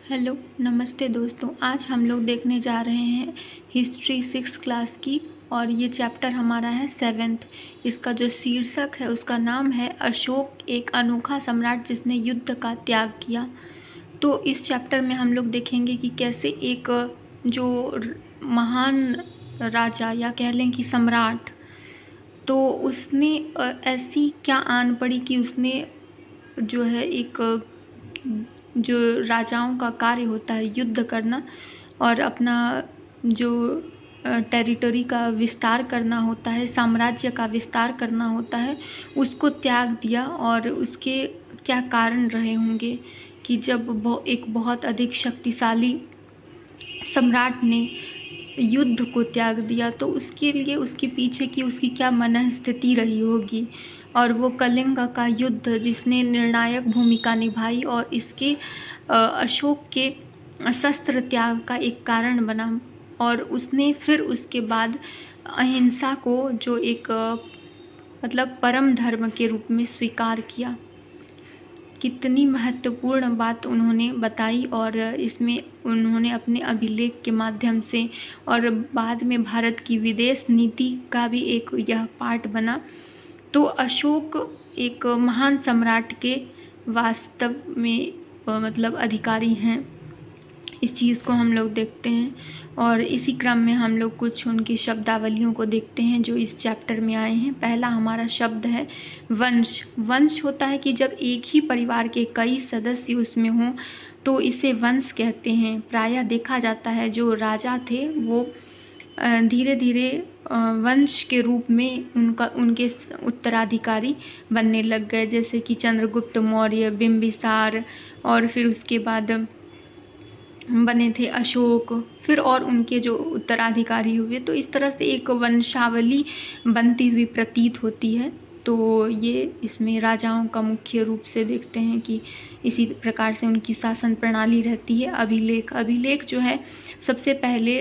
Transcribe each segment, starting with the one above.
Hello नमस्ते दोस्तों। आज हम लोग देखने जा रहे हैं हिस्ट्री 6 क्लास की और ये चैप्टर हमारा है 7th। इसका जो शीर्षक है उसका नाम है अशोक एक अनोखा सम्राट जिसने युद्ध का त्याग किया। तो इस चैप्टर में हम लोग देखेंगे कि कैसे एक महान राजा या कह लें कि सम्राट, तो उसने ऐसी क्या आन पड़ी कि उसने जो है एक जो राजाओं का कार्य होता है युद्ध करना और अपना जो टेरिटरी का विस्तार करना होता है, साम्राज्य का विस्तार करना होता है, उसको त्याग दिया। और उसके क्या कारण रहे होंगे कि जब एक बहुत अधिक शक्तिशाली सम्राट ने युद्ध को त्याग दिया तो उसके लिए उसके पीछे की उसकी क्या मनःस्थिति रही होगी। और वो कलिंग का युद्ध जिसने निर्णायक भूमिका निभाई और इसके अशोक के शस्त्र त्याग का एक कारण बना। और उसने फिर उसके बाद अहिंसा को जो एक मतलब परम धर्म के रूप में स्वीकार किया। कितनी महत्वपूर्ण बात उन्होंने बताई और इसमें उन्होंने अपने अभिलेख के माध्यम से और बाद में भारत की विदेश नीति का भी एक यह पार्ट बना। तो अशोक एक महान सम्राट के वास्तव में मतलब अधिकारी हैं, इस चीज़ को हम लोग देखते हैं। और इसी क्रम में हम लोग कुछ उनकी शब्दावलियों को देखते हैं जो इस चैप्टर में आए हैं। पहला हमारा शब्द है वंश। वंश होता है कि जब एक ही परिवार के कई सदस्य उसमें हों तो इसे वंश कहते हैं। प्रायः देखा जाता है जो राजा थे वो धीरे धीरे वंश के रूप में उनके उत्तराधिकारी बनने लग गए, जैसे कि चंद्रगुप्त मौर्य, बिंबिसार और फिर उसके बाद बने थे अशोक, फिर और उनके जो उत्तराधिकारी हुए। तो इस तरह से एक वंशावली बनती हुई प्रतीत होती है। तो ये इसमें राजाओं का मुख्य रूप से देखते हैं कि इसी प्रकार से उनकी शासन प्रणाली रहती है। अभिलेख जो है सबसे पहले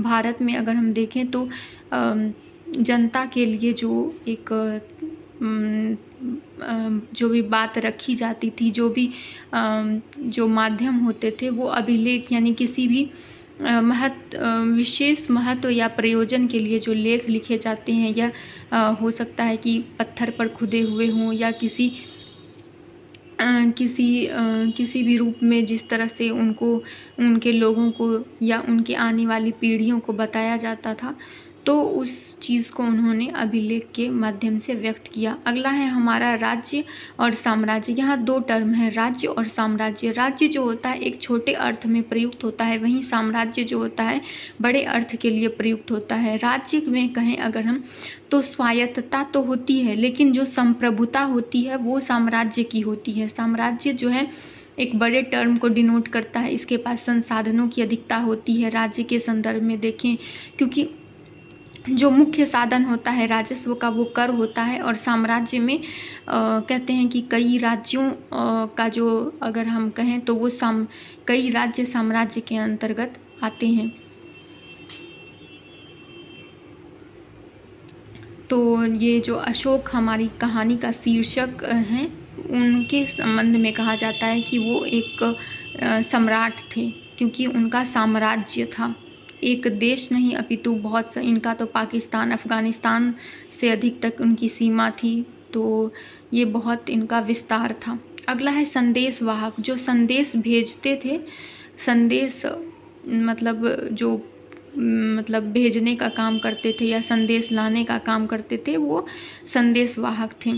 भारत में अगर हम देखें तो जनता के लिए जो एक जो भी बात रखी जाती थी, जो भी जो माध्यम होते थे वो अभिलेख, यानी किसी भी विशेष महत्व या प्रयोजन के लिए जो लेख लिखे जाते हैं या हो सकता है कि पत्थर पर खुदे हुए हों या किसी भी रूप में जिस तरह से उनको उनके लोगों को या उनके आने वाली पीढ़ियों को बताया जाता था, तो उस चीज़ को उन्होंने अभिलेख के माध्यम से व्यक्त किया। अगला है हमारा राज्य और साम्राज्य। यहाँ दो टर्म है, राज्य और साम्राज्य। राज्य जो होता है एक छोटे अर्थ में प्रयुक्त होता है, वहीं साम्राज्य जो होता है बड़े अर्थ के लिए प्रयुक्त होता है। राज्य में कहें अगर हम तो स्वायत्तता तो होती है, लेकिन जो संप्रभुता होती है वो साम्राज्य की होती है। साम्राज्य जो है एक बड़े टर्म को डिनोट करता है, इसके पास संसाधनों की अधिकता होती है। राज्य के संदर्भ में देखें, क्योंकि जो मुख्य साधन होता है राजस्व का वो कर होता है। और साम्राज्य में कहते हैं कि कई राज्यों का जो अगर हम कहें तो वो कई राज्य साम्राज्य के अंतर्गत आते हैं। तो ये जो अशोक हमारी कहानी का शीर्षक हैं, उनके संबंध में कहा जाता है कि वो एक सम्राट थे, क्योंकि उनका साम्राज्य था, एक देश नहीं अपितु बहुत सा। इनका तो पाकिस्तान, अफ़गानिस्तान से अधिक तक उनकी सीमा थी, तो ये बहुत इनका विस्तार था। अगला है संदेशवाहक, जो संदेश भेजते थे। संदेश मतलब भेजने का काम करते थे या संदेश लाने का काम करते थे, वो संदेशवाहक थे।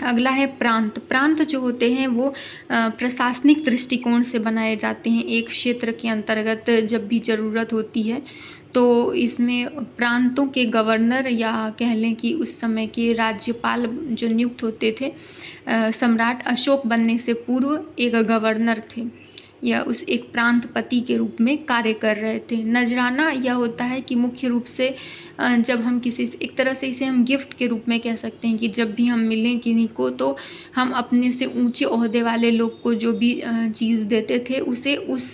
अगला है प्रांत। प्रांत जो होते हैं वो प्रशासनिक दृष्टिकोण से बनाए जाते हैं। एक क्षेत्र के अंतर्गत जब भी ज़रूरत होती है तो इसमें प्रांतों के गवर्नर या कह लें कि उस समय के राज्यपाल जो नियुक्त होते थे, सम्राट अशोक बनने से पूर्व एक गवर्नर थे या उस एक प्रांतपति के रूप में कार्य कर रहे थे। नजराना यह होता है कि मुख्य रूप से जब हम किसी से एक तरह से इसे हम गिफ्ट के रूप में कह सकते हैं कि जब भी हम मिलें किन्हीं को तो हम अपने से ऊंचे ओहदे वाले लोग को जो भी चीज़ देते थे उसे उस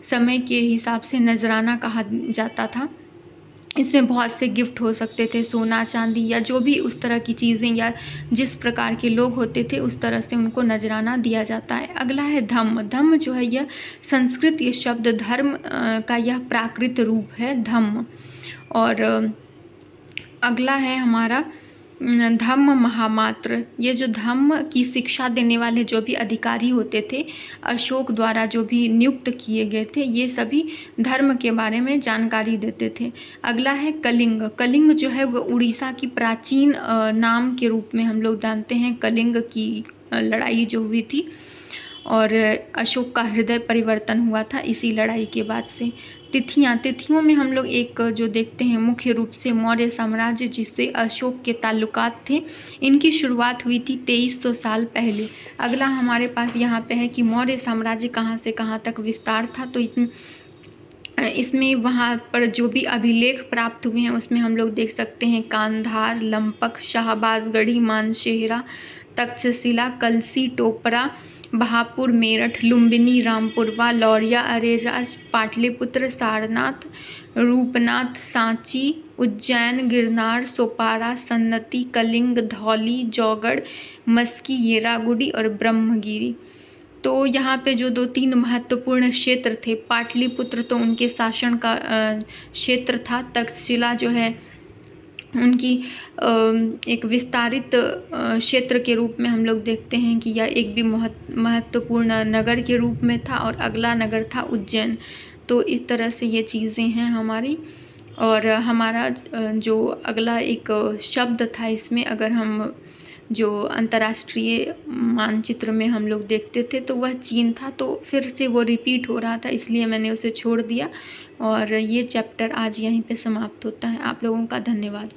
समय के हिसाब से नजराना कहा जाता था। इसमें बहुत से गिफ्ट हो सकते थे, सोना चांदी या जो भी उस तरह की चीज़ें, या जिस प्रकार के लोग होते थे उस तरह से उनको नजराना दिया जाता है। अगला है धम्म। धम्म जो है यह संस्कृत ये शब्द धर्म का यह प्राकृत रूप है, धम्म। और अगला है हमारा धम्म महामात्र। ये जो धम्म की शिक्षा देने वाले जो भी अधिकारी होते थे अशोक द्वारा जो भी नियुक्त किए गए थे, ये सभी धर्म के बारे में जानकारी देते थे। अगला है कलिंग। कलिंग जो है वो उड़ीसा की प्राचीन नाम के रूप में हम लोग जानते हैं। कलिंग की लड़ाई जो हुई थी और अशोक का हृदय परिवर्तन हुआ था इसी लड़ाई के बाद से। तिथियां, तिथियों में हम लोग एक जो देखते हैं मुख्य रूप से मौर्य साम्राज्य जिससे अशोक के ताल्लुकात थे, इनकी शुरुआत हुई थी 2300 साल पहले। अगला हमारे पास यहाँ पे है कि मौर्य साम्राज्य कहाँ से कहाँ तक विस्तार था। तो इसमें वहाँ पर जो भी अभिलेख प्राप्त हुए हैं उसमें हम लोग देख सकते हैं कांधार, लंपक, शाहबाजगढ़ी, मानशेहरा, तक्षशिला, कलसी, टोपरा, बहापुर, मेरठ, लुम्बिनी, रामपुरवा, लौरिया, अरेरा, पाटलिपुत्र, सारनाथ, रूपनाथ, सांची, उज्जैन, गिरनार, सोपारा, सन्नति, कलिंग, धौली, जौगढ़, मस्की, येरागुडी और ब्रह्मगिरी। तो यहाँ पे जो 2-3 महत्वपूर्ण क्षेत्र थे, पाटलिपुत्र तो उनके शासन का क्षेत्र था। तक्षशिला जो है उनकी एक विस्तारित क्षेत्र के रूप में हम लोग देखते हैं कि यह एक भी महत्वपूर्ण नगर के रूप में था। और अगला नगर था उज्जैन। तो इस तरह से ये चीज़ें हैं हमारी। और हमारा जो अगला एक शब्द था इसमें, अगर हम जो अंतर्राष्ट्रीय मानचित्र में हम लोग देखते थे तो वह चीन था। तो फिर से वो रिपीट हो रहा था, इसलिए मैंने उसे छोड़ दिया। और ये चैप्टर आज यहीं पे समाप्त होता है। आप लोगों का धन्यवाद।